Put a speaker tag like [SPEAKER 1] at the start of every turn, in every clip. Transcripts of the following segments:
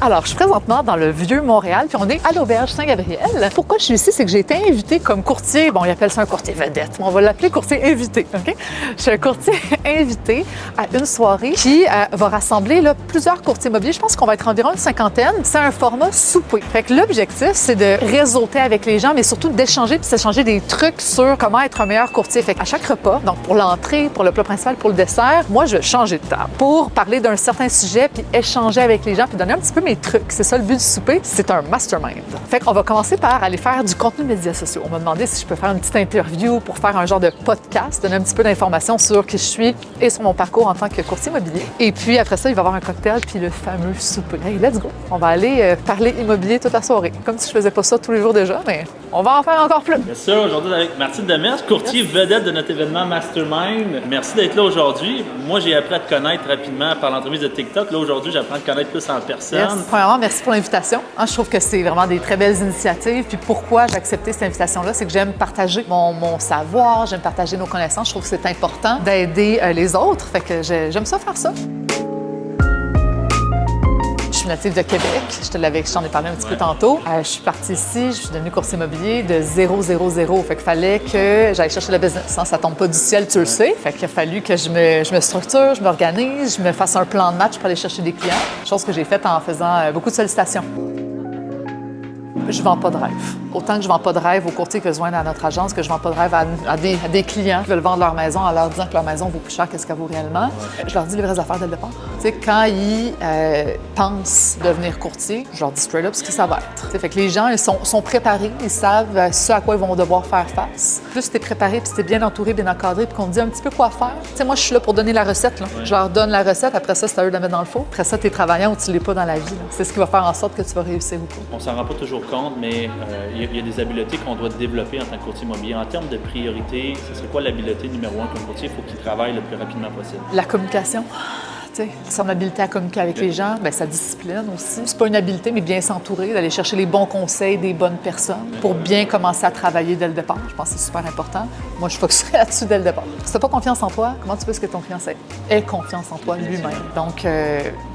[SPEAKER 1] Alors, je suis présentement dans le vieux Montréal, puis on est à l'Auberge Saint-Gabriel. Pourquoi je suis ici, c'est que j'ai été invitée comme courtier. Bon, ils appellent ça un courtier vedette, mais on va l'appeler courtier invité, OK? Je suis un courtier invité à une soirée qui va rassembler là, plusieurs courtiers immobiliers. Je pense qu'on va être environ une cinquantaine. C'est un format souper. Fait que l'objectif, c'est de réseauter avec les gens, mais surtout d'échanger puis s'échanger des trucs sur comment être un meilleur courtier. Fait qu'à chaque repas, donc pour l'entrée, pour le plat principal, pour le dessert, moi, je vais changer de table pour parler d'un certain sujet puis échanger avec les gens puis donner un petit peu mes trucs. C'est ça le but du souper, c'est un mastermind. Fait qu'on va commencer par aller faire du contenu de médias sociaux. On m'a demandé si je peux faire une petite interview pour faire un genre de podcast, donner un petit peu d'informations sur qui je suis et sur mon parcours en tant que courtier immobilier. Et puis après ça, il va y avoir un cocktail puis le fameux souper. Hey, let's go! On va aller parler immobilier toute la soirée. Comme si je faisais pas ça tous les jours déjà, mais on va en faire encore plus.
[SPEAKER 2] Bien sûr, aujourd'hui avec Martine Demers, courtier vedette de notre événement Mastermind. Merci d'être là aujourd'hui. Moi, j'ai appris à te connaître rapidement par l'entrevue de TikTok. Là, aujourd'hui, j'apprends à te connaître plus en personne.
[SPEAKER 1] Yes. Premièrement, merci pour l'invitation. Je trouve que c'est vraiment des très belles initiatives. Puis pourquoi j'ai accepté cette invitation-là, c'est que j'aime partager mon savoir, j'aime partager nos connaissances. Je trouve que c'est important d'aider les autres. Fait que j'aime ça faire ça. Je suis native de Québec. Je t'en ai parlé un petit peu tantôt. Je suis partie ici, je suis devenue courtier immobilier de 0. Fait qu'il fallait que j'aille chercher le business. Ça tombe pas du ciel, tu le sais. Fait qu'il a fallu que je me structure, je m'organise, je me fasse un plan de match pour aller chercher des clients. Chose que j'ai faite en faisant beaucoup de sollicitations. Je vends pas de rêve. Autant que je vends pas de rêve aux courtiers que je joignent à notre agence, que je vends pas de rêve à des clients qui veulent vendre leur maison en leur disant que leur maison vaut plus cher que ce qu'elle vaut réellement. Je leur dis les vraies affaires dès le départ. Tu sais, quand ils pensent devenir courtier, je leur dis straight up ce que ça va être. Tu sais, fait que les gens ils sont préparés, ils savent ce à quoi ils vont devoir faire face. Plus tu es préparé, puis tu es bien entouré, bien encadré, puis qu'on te dit un petit peu quoi faire. Tu sais, moi, je suis là pour donner la recette. Là. Je leur donne la recette, après ça, c'est à eux de la mettre dans le four. Après ça, tu es travaillant ou tu l'es pas dans la vie. Là. C'est ce qui va faire en sorte que tu vas réussir ou pas.
[SPEAKER 2] On s'en rend pas toujours compte, mais il y a des habiletés qu'on doit développer en tant que courtier immobilier. En termes de priorité, ce serait quoi l'habileté numéro 1 comme courtier? Il faut qu'il travaille le plus rapidement possible.
[SPEAKER 1] La communication. Son habileté à communiquer avec les gens, bien, sa discipline aussi. C'est pas une habileté, mais bien s'entourer, d'aller chercher les bons conseils des bonnes personnes pour bien commencer à travailler dès le départ. Je pense que c'est super important. Moi, je focuserai là-dessus dès le départ. Si t'as pas confiance en toi, comment tu veux que ton client ait confiance en toi lui-même? Donc,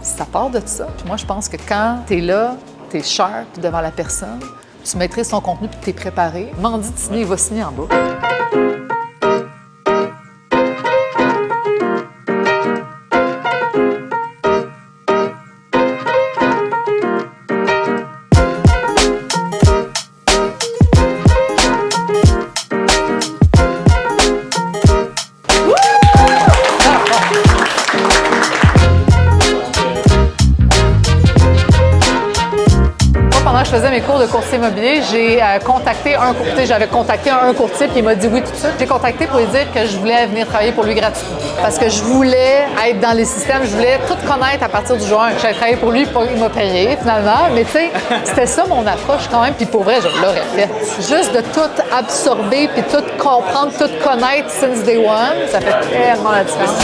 [SPEAKER 1] ça part de ça. Puis moi, je pense que quand t'es là, t'es sharp devant la personne, tu maîtrises ton contenu puis t'es préparé, Mandy de signer, il va signer en bas. Je faisais mes cours de courtier immobilier, j'avais contacté un courtier puis il m'a dit oui tout de suite. J'ai contacté pour lui dire que je voulais venir travailler pour lui gratuitement. Parce que je voulais être dans les systèmes, je voulais tout connaître à partir du jour 1. J'allais travailler pour lui, il m'a payé finalement. Mais tu sais, c'était ça mon approche quand même. Puis pour vrai, je l'aurais fait. Juste de tout absorber puis tout comprendre, tout connaître since day one, ça fait tellement la différence.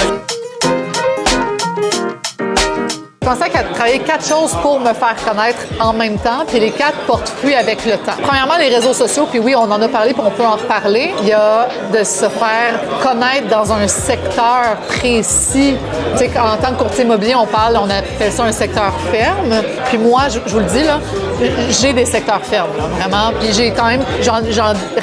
[SPEAKER 1] Je pensais à travailler 4 choses pour me faire connaître en même temps, puis les 4 portent fruit avec le temps. Premièrement, les réseaux sociaux, puis oui, on en a parlé, puis on peut en reparler. Il y a de se faire connaître dans un secteur précis. Tu sais, en tant que courtier immobilier, on appelle ça un secteur ferme. Puis moi, je vous le dis, là, j'ai des secteurs fermes, là, vraiment. Puis j'ai quand même, j'en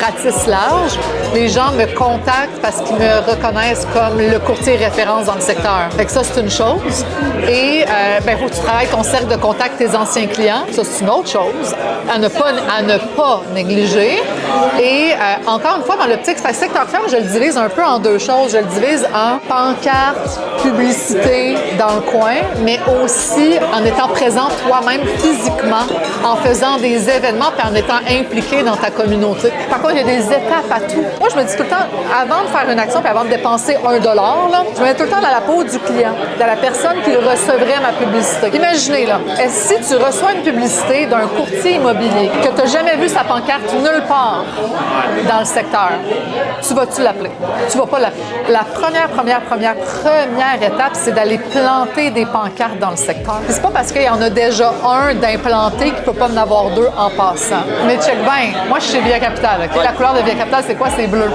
[SPEAKER 1] ratisse large. Les gens me contactent parce qu'ils me reconnaissent comme le courtier référence dans le secteur. Fait que ça, c'est une chose. Et il faut que tu travailles ton cercle de contact, tes anciens clients. Ça, c'est une autre chose à ne pas négliger. Et encore une fois, dans l'optique, le secteur ferme, je le divise un peu en 2 choses. Je le divise en pancarte, publicité dans le coin, mais aussi en étant présent toi-même physiquement, en faisant des événements et en étant impliqué dans ta communauté. Par contre, il y a des étapes à tout. Moi, je me dis tout le temps, avant de faire une action et avant de dépenser $1, là, je me mets tout le temps dans la peau du client, de la personne qui recevrait ma publicité. Imaginez, là, si tu reçois une publicité d'un courtier immobilier que tu n'as jamais vu sa pancarte nulle part dans le secteur, tu vas-tu l'appeler? Tu vas pas l'appeler. La première étape, c'est d'aller planter des pancartes dans le secteur. Puis c'est pas parce qu'il y en a déjà un d'implanté qu'il ne peut pas en avoir 2 en passant. Mais check bien, moi, je suis chez Via Capital. Okay? La couleur de Via Capital, c'est quoi? C'est bleu.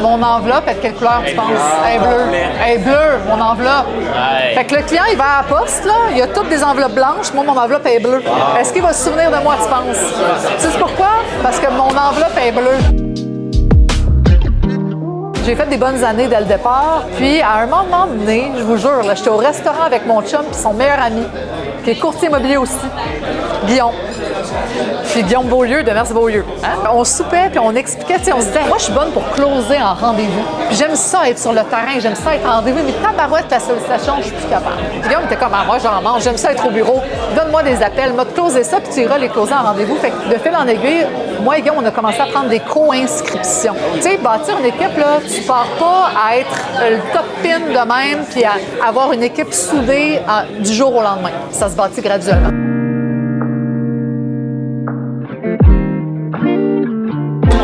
[SPEAKER 1] Mon enveloppe, elle est de quelle couleur, tu penses? Elle est bleue. Elle est bleue, mon enveloppe. Fait que le client, il va à la poste, là, là, il y a toutes des enveloppes blanches. Moi, mon enveloppe est bleue. Est-ce qu'il va se souvenir de moi, tu penses? Tu sais pourquoi? Parce que mon enveloppe est bleue. J'ai fait des bonnes années dès le départ. Puis, à un moment donné, je vous jure, j'étais au restaurant avec mon chum et son meilleur ami, qui est courtier immobilier aussi, Guillaume. Puis Guillaume Beaulieu de Merci Beaulieu. Hein? On soupait puis on expliquait, on se disait, moi, je suis bonne pour closer en rendez-vous. Puis j'aime ça être sur le terrain, j'aime ça être en rendez-vous, mais tabarouette, la sollicitation, je suis plus capable. Puis Guillaume était comme, moi, j'en mange, j'aime ça être au bureau. Donne-moi des appels, m'a closer ça, puis tu iras les closer en rendez-vous. Fait que de fil en aiguille, moi et Guillaume, on a commencé à prendre des co-inscriptions. Tu sais, bâtir une équipe, là, tu pars pas à être le top pin de même puis à avoir une équipe soudée du jour au lendemain. Ça se bâtit graduellement.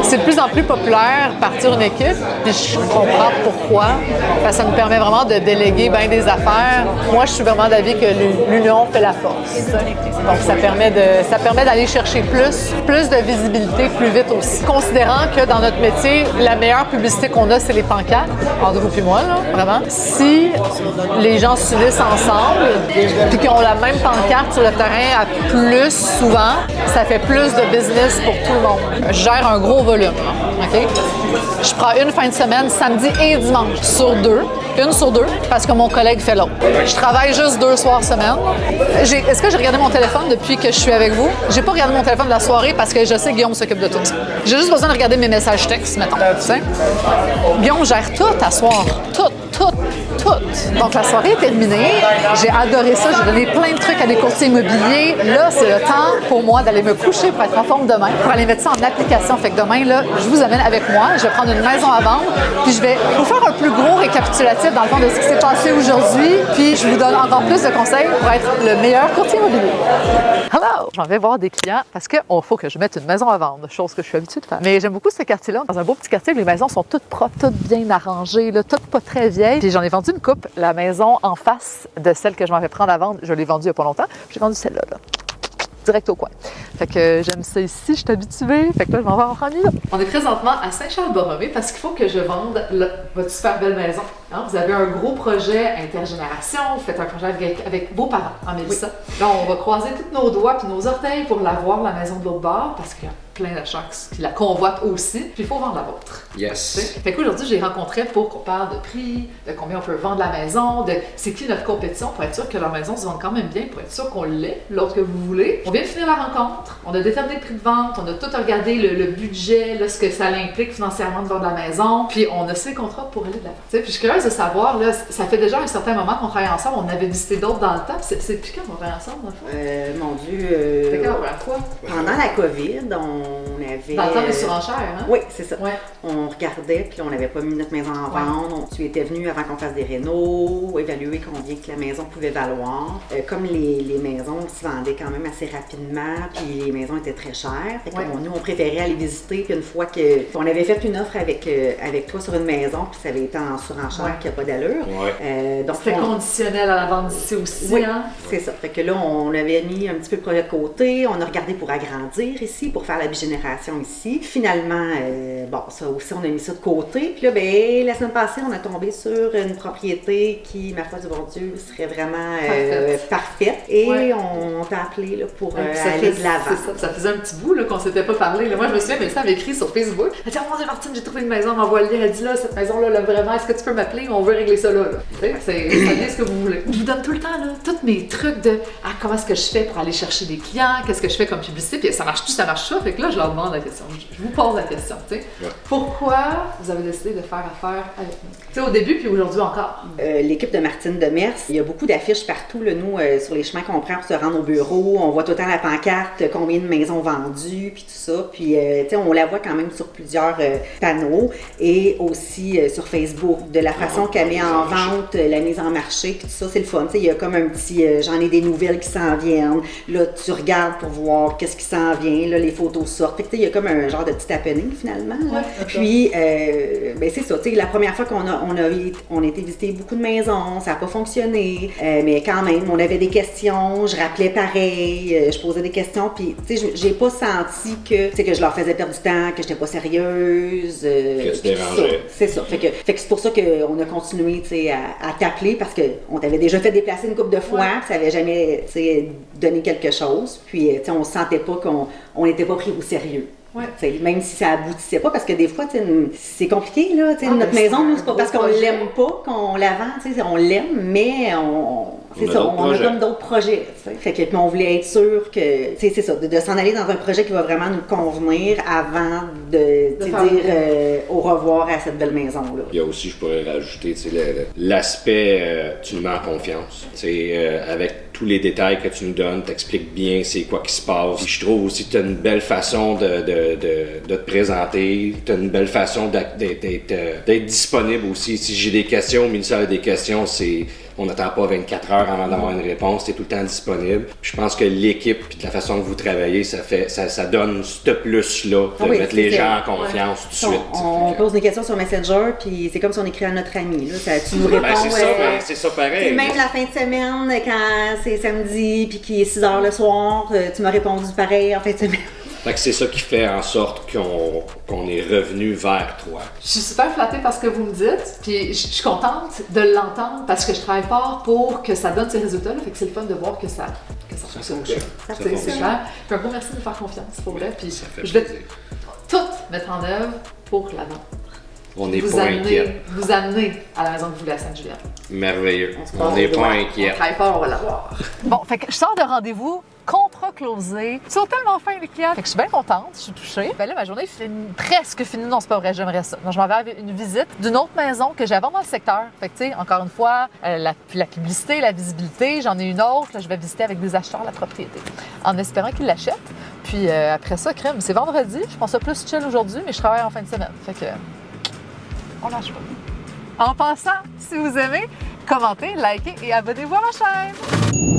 [SPEAKER 1] C'est de plus en plus populaire partir une équipe, puis je comprends pourquoi. Parce que ça nous permet vraiment de déléguer bien des affaires. Moi, je suis vraiment d'avis que l'union fait la force. Donc, ça permet d'aller chercher plus de visibilité plus vite aussi. Considérant que dans notre métier, la meilleure publicité qu'on a, c'est les pancartes, entre vous et moi, là, vraiment. Si les gens s'unissent ensemble, puis qu'ils ont la même pancarte sur le terrain à plus souvent, ça fait plus de business pour tout le monde. Je gère un gros volume. OK? Je prends une fin de semaine, samedi et dimanche, une sur deux, parce que mon collègue fait l'autre. Je travaille juste 2 soirs semaine. Est-ce que j'ai regardé mon téléphone depuis que je suis avec vous? J'ai pas regardé mon téléphone de la soirée parce que je sais que Guillaume s'occupe de tout. J'ai juste besoin de regarder mes messages textes, mettons. Tu sais? Guillaume gère tout à soir. Tout. Donc, la soirée est terminée. J'ai adoré ça. J'ai donné plein de trucs à des courtiers immobiliers. Là, c'est le temps pour moi d'aller me coucher pour être en forme demain, pour aller mettre ça en application. Fait que demain, là, je vous amène avec moi. Je vais prendre une maison à vendre. Puis, je vais vous faire un plus gros récapitulatif, dans le fond, de ce qui s'est passé aujourd'hui. Puis, je vous donne encore plus de conseils pour être le meilleur courtier immobilier. Hello! J'en vais voir des clients parce qu'il faut que je mette une maison à vendre, chose que je suis habituée de faire. Mais j'aime beaucoup ce quartier-là. Dans un beau petit quartier, les maisons sont toutes propres, toutes bien arrangées, là, toutes pas très vieilles. Puis, j'en ai vendu une coupe. La maison en face de celle que je m'en vais prendre à vendre, je l'ai vendue il n'y a pas longtemps. J'ai vendu celle-là, là, direct au coin. Fait que j'aime ça ici, je suis habituée. Fait que là, je m'en vais en famille, là. On est présentement à Saint-Charles-Borromée parce qu'il faut que je vende votre super belle maison. Hein? Vous avez un gros projet intergénération, vous faites un projet avec vos parents en Mélissa. Oui. Là, on va croiser tous nos doigts puis nos orteils pour la voir, la maison de l'autre bord, parce qu'il y a plein de gens qui la convoitent aussi, puis il faut vendre la vôtre.
[SPEAKER 3] Yes.
[SPEAKER 1] Fait qu'aujourd'hui, j'ai rencontré pour qu'on parle de prix, de combien on peut vendre la maison, de c'est qui notre compétition pour être sûr que leur maison se vende quand même bien, pour être sûr qu'on l'ait, l'autre que vous voulez. On vient de finir la rencontre, on a déterminé le prix de vente, on a tout regardé le budget, là, ce que ça implique financièrement de vendre la maison, puis on a 6 contrats pour aller de l'avant. Puis je suis curieuse de savoir, là, ça fait déjà un certain moment qu'on travaille ensemble, on avait visité d'autres dans le temps, c'est depuis quand on travaille ensemble, dans le fond?
[SPEAKER 3] Mon Dieu,
[SPEAKER 1] c'est quand, quoi?
[SPEAKER 3] Pendant la COVID, on avait...
[SPEAKER 1] Dans le temps des surenchères, hein?
[SPEAKER 3] Oui, c'est ça.
[SPEAKER 1] Ouais.
[SPEAKER 3] On regardait, puis on n'avait pas mis notre maison en vente. Tu étais venu avant qu'on fasse des rénaux, évaluer combien que la maison pouvait valoir. Comme les maisons se vendaient quand même assez rapidement, puis les maisons étaient très chères. Fait que nous, on préférait aller visiter, puis une fois qu'on avait fait une offre avec toi sur une maison, puis ça avait été en surenchère qui n'a pas d'allure.
[SPEAKER 2] Ouais.
[SPEAKER 3] Donc
[SPEAKER 1] c'était conditionnel à la vente d'ici aussi,
[SPEAKER 3] oui,
[SPEAKER 1] hein?
[SPEAKER 3] C'est ça. Fait que là, on avait mis un petit peu le projet de côté, on a regardé pour agrandir ici, pour faire la bigénération ici. Finalement, ça aussi, on a mis ça de côté. Puis là, la semaine passée, on a tombé sur une propriété qui, ma foi du bon Dieu, serait vraiment parfaite. Et on t'a appelé là, pour aller de l'avant.
[SPEAKER 1] C'est ça. Ça faisait un petit bout là, qu'on s'était pas parlé. Là, moi, je me souviens, Mélissa avait écrit sur Facebook. Elle dit, oh mon Dieu, Martine, j'ai trouvé une maison, m'envoie le lien. Elle dit, là, cette maison-là, là, vraiment, est-ce que tu peux m'appeler? On veut régler ça là. C'est bien ce que vous voulez. Je vous donne tout le temps, là, tous mes trucs de comment est-ce que je fais pour aller chercher des clients, qu'est-ce que je fais comme publicité, puis ça marche-tu, ça marche ça. Fait que là, je leur demande la question. Je vous pose la question, tu sais. Ouais. Pourquoi vous avez décidé de faire affaire avec nous? Tu sais, au début, puis aujourd'hui encore.
[SPEAKER 3] L'équipe de Martine Demers, il y a beaucoup d'affiches partout, là, nous, sur les chemins qu'on prend pour se rendre au bureau. On voit tout le temps la pancarte, combien de maisons vendues, puis tout ça. Puis, tu sais, on la voit quand même sur plusieurs panneaux et aussi sur Facebook, de la façon qu'elle met en vente, la mise en marché, puis tout ça, c'est le fun. Tu sais, il y a comme un petit, j'en ai des nouvelles qui s'en viennent. Là, tu regardes pour voir qu'est-ce qui s'en vient. Là, les photos sortent. Fait que, il y a comme un genre de petit happening finalement. Là.
[SPEAKER 1] Ouais,
[SPEAKER 3] Puis, ben c'est ça, tu sais, la première fois qu'on a été visiter beaucoup de maisons, ça n'a pas fonctionné, mais quand même, on avait des questions, je rappelais pareil, je posais des questions, puis tu sais, j'ai pas senti que je leur faisais perdre du temps, que j'étais pas sérieuse.
[SPEAKER 4] Que tu dérangeais.
[SPEAKER 3] C'est ça. Fait que c'est pour ça qu'on a continué, tu sais, à t'appeler, parce qu'on t'avait déjà fait déplacer une couple de fois, puis ça avait jamais, tu sais, donné quelque chose, puis tu sais, on sentait pas qu'on n'était pas pris au sérieux.
[SPEAKER 1] Ouais.
[SPEAKER 3] Même si ça aboutissait pas, parce que des fois, c'est compliqué, là. Notre
[SPEAKER 1] mais
[SPEAKER 3] maison,
[SPEAKER 1] c'est
[SPEAKER 3] nous, c'est pas
[SPEAKER 1] un
[SPEAKER 3] parce
[SPEAKER 1] gros
[SPEAKER 3] qu'on
[SPEAKER 1] projet.
[SPEAKER 3] l'aime pas qu'on la vend, on l'aime, mais on a comme d'autres projets. Fait que, puis on voulait être sûr que, c'est ça, de s'en aller dans un projet qui va vraiment nous convenir avant de dire au revoir à cette belle maison-là.
[SPEAKER 4] Il y a aussi, je pourrais rajouter, l'aspect tu nous mets en confiance. Avec tous les détails que tu nous donnes, t'expliques bien c'est quoi qui se passe. Puis je trouve aussi que tu as une belle façon de te présenter, tu as une belle façon d'être disponible aussi. Si j'ai des questions, Mélissa a des questions, on n'attend pas 24 heures avant d'avoir une réponse, tu es tout le temps disponible. Puis je pense que l'équipe et la façon que vous travaillez, ça donne ce plus-là de mettre les gens en confiance tout de suite.
[SPEAKER 3] On pose des questions sur Messenger, puis c'est comme si on écrit à notre ami. Là. Tu nous réponds.
[SPEAKER 4] C'est ça pareil.
[SPEAKER 3] Même la fin de semaine, quand c'est samedi, puis qu'il est 6 heures le soir, tu m'as répondu pareil en fin de semaine.
[SPEAKER 4] Fait que c'est ça qui fait en sorte qu'on est revenu vers toi.
[SPEAKER 1] Je suis super flattée parce que vous me dites, puis je suis contente de l'entendre parce que je travaille fort pour que ça donne ces résultats-là. Fait que c'est le fun de voir que ça fonctionne. C'est clair. Puis un gros merci de nous faire confiance, pour vrai. Puis je vais tout mettre en œuvre pour l'avant.
[SPEAKER 4] On n'est pas inquiets.
[SPEAKER 1] Vous amener à la maison que vous voulez à Sainte-Julienne.
[SPEAKER 4] Merveilleux. On n'est pas inquiets.
[SPEAKER 1] On travaille fort, on va l'avoir. Bon, fait que je sors de rendez-vous. Contrat closé. Ils sont tellement fins, les clients. Fait que je suis bien contente, je suis touchée. Ben là, ma journée est presque finie. Non, c'est pas vrai, j'aimerais ça. Donc, je m'en vais à une visite d'une autre maison que j'avais dans le secteur. Fait que, tu sais, encore une fois, la publicité, la visibilité, j'en ai une autre. Là, je vais visiter avec des acheteurs la propriété en espérant qu'ils l'achètent. Puis après ça, crème, c'est vendredi. Je pense à plus chill aujourd'hui, mais je travaille en fin de semaine. Fait que, on lâche pas. En passant, si vous aimez, commentez, likez et abonnez-vous à ma chaîne.